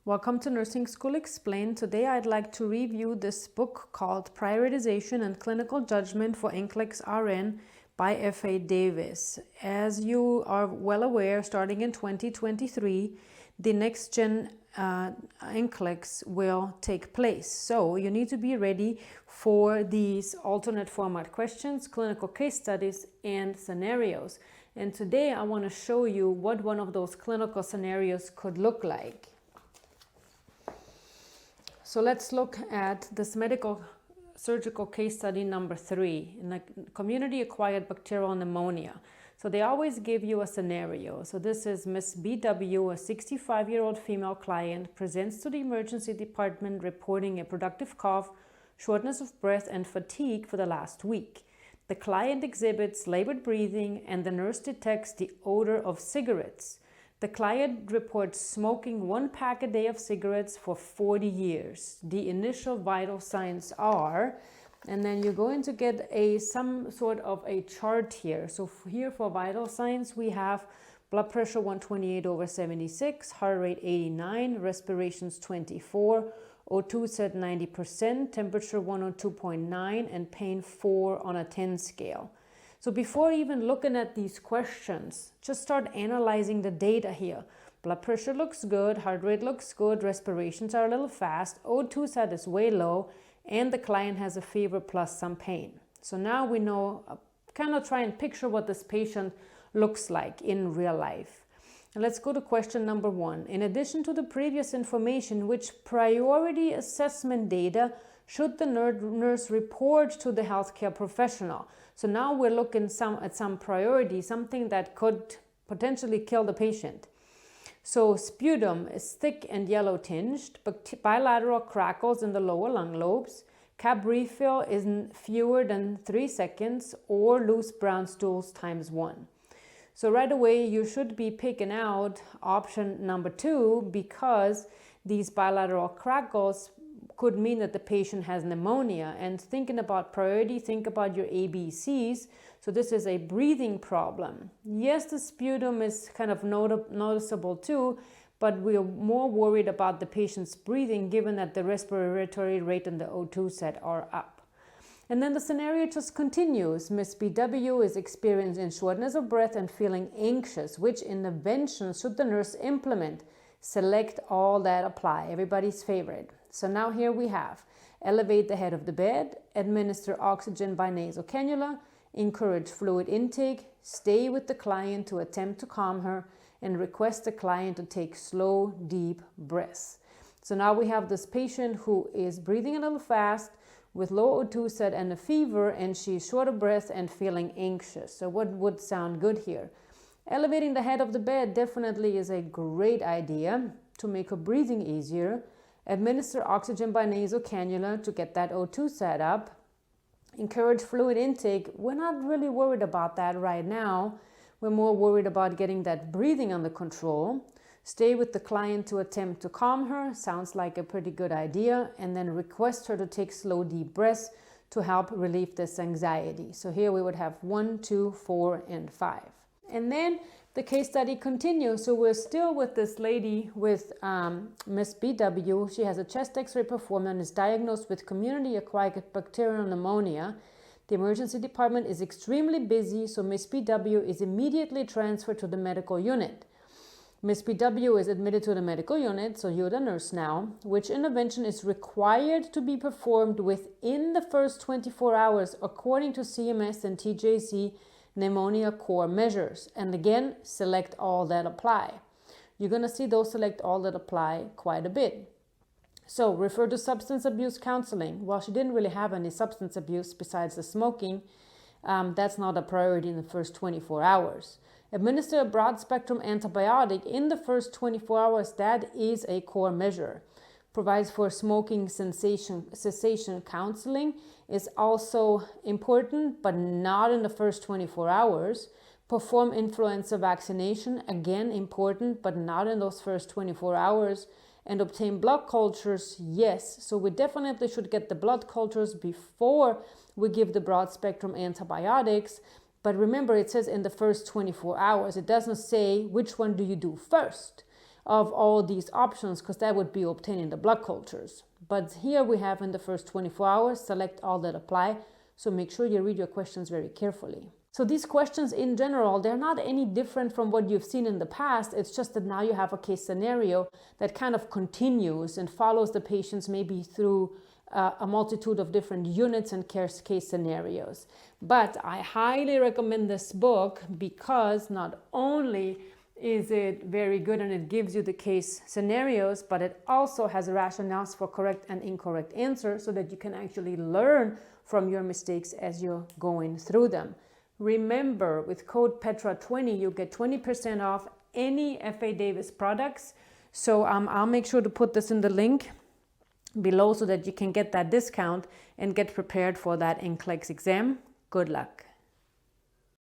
Welcome to Nursing School Explained. Today I'd like to review this book called Prioritization and Clinical Judgment for NCLEX RN by F.A. Davis. As you are well aware, starting in 2023, the Next-Gen NCLEX will take place. So you need to be ready for these alternate format questions, clinical case studies, and scenarios. And today I want to show you what one of those clinical scenarios could look like. So let's look at this medical surgical case study number 3 in the community-acquired bacterial pneumonia. So they always give you a scenario. So this is Miss BW, a 65-year-old female client, presents to the emergency department reporting a productive cough, shortness of breath, and fatigue for the last week. The client exhibits labored breathing, and the nurse detects the odor of cigarettes. The client reports smoking 1 pack a day of cigarettes for 40 years. The initial vital signs are, and then you're going to get some sort of a chart here. So here for vital signs, we have blood pressure 128/76, heart rate 89, respirations 24, O2 set 90%, temperature 102.9, and pain 4 on a 10 scale. So before even looking at these questions, just start analyzing the data here. Blood pressure looks good, heart rate looks good, respirations are a little fast, O2 set is way low, and the client has a fever plus some pain. So now we know, kind of try and picture what this patient looks like in real life. And let's go to question number 1. In addition to the previous information, which priority assessment data should the nurse report to the healthcare professional? So now we're looking at some priority, something that could potentially kill the patient. So sputum is thick and yellow tinged, bilateral crackles in the lower lung lobes, cap refill is fewer than 3 seconds, or loose brown stools ×1. So right away you should be picking out option number 2, because these bilateral crackles could mean that the patient has pneumonia. And thinking about priority, think about your ABCs. So this is a breathing problem. Yes, the sputum is kind of noticeable too, but we are more worried about the patient's breathing given that the respiratory rate and the O2 set are up. And then the scenario just continues. Miss BW is experiencing shortness of breath and feeling anxious. Which intervention should the nurse implement? Select all that apply, everybody's favorite. So now here we have elevate the head of the bed, administer oxygen by nasal cannula, encourage fluid intake, stay with the client to attempt to calm her, and request the client to take slow, deep breaths. So now we have this patient who is breathing a little fast with low O2 set and a fever, and she's short of breath and feeling anxious. So what would sound good here? Elevating the head of the bed definitely is a great idea to make her breathing easier. Administer oxygen by nasal cannula to get that O2 set up. Encourage fluid intake. We're not really worried about that right now. We're more worried about getting that breathing under control. Stay with the client to attempt to calm her. Sounds like a pretty good idea. And then request her to take slow, deep breaths to help relieve this anxiety. So here we would have 1, 2, 4, and 5. And then the case study continues. So we're still with this lady with Miss BW. She has a chest x-ray performed and is diagnosed with community-acquired bacterial pneumonia. The emergency department is extremely busy, so Miss BW is immediately transferred to the medical unit. Miss BW is admitted to the medical unit, so you're the nurse now. Which intervention is required to be performed within the first 24 hours according to CMS and TJC pneumonia core measures? And again, select all that apply. You're going to see those select all that apply quite a bit. So refer to substance abuse counseling. Well, she didn't really have any substance abuse besides the smoking. That's not a priority in the first 24 hours. Administer a broad spectrum antibiotic in the first 24 hours. That is a core measure. Provides for smoking cessation counseling is also important, but not in the first 24 hours. Perform influenza vaccination, again important, but not in those first 24 hours. And obtain blood cultures, yes. So we definitely should get the blood cultures before we give the broad spectrum antibiotics. But remember, it says in the first 24 hours. It doesn't say which one do you do first. of all these options, because that would be obtaining the blood cultures. But here we have in the first 24 hours, select all that apply. So make sure you read your questions very carefully. So these questions in general, they're not any different from what you've seen in the past. It's just that now you have a case scenario that kind of continues and follows the patients maybe through a multitude of different units and case scenarios. But I highly recommend this book because not only is it very good and it gives you the case scenarios, but it also has rationales for correct and incorrect answers so that you can actually learn from your mistakes as you're going through them. Remember, with code PETRA20, you get 20% off any F.A. Davis products. So I'll make sure to put this in the link below so that you can get that discount and get prepared for that NCLEX exam. Good luck.